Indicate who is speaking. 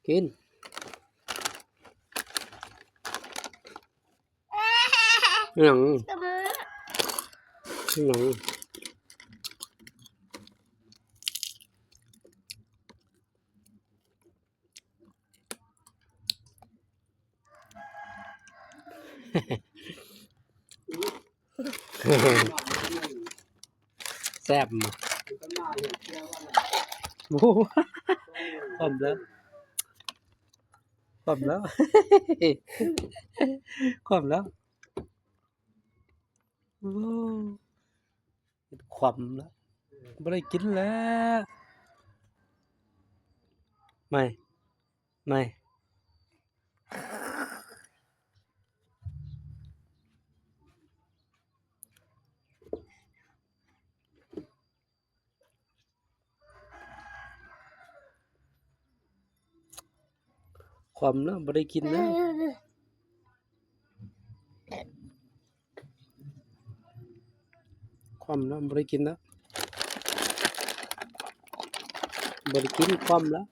Speaker 1: กินหนังหนังแซ่บมั้ยโอ้พร้อมแล้วพร้อมแล้วพร้อมแล้วโอ้ความแล้วไม่ได้กินแล้วไม่ความแล้วไม่ได้กินแล้วความแล้วไม่ได้กินแล้วไม่ได้กินความแล้ว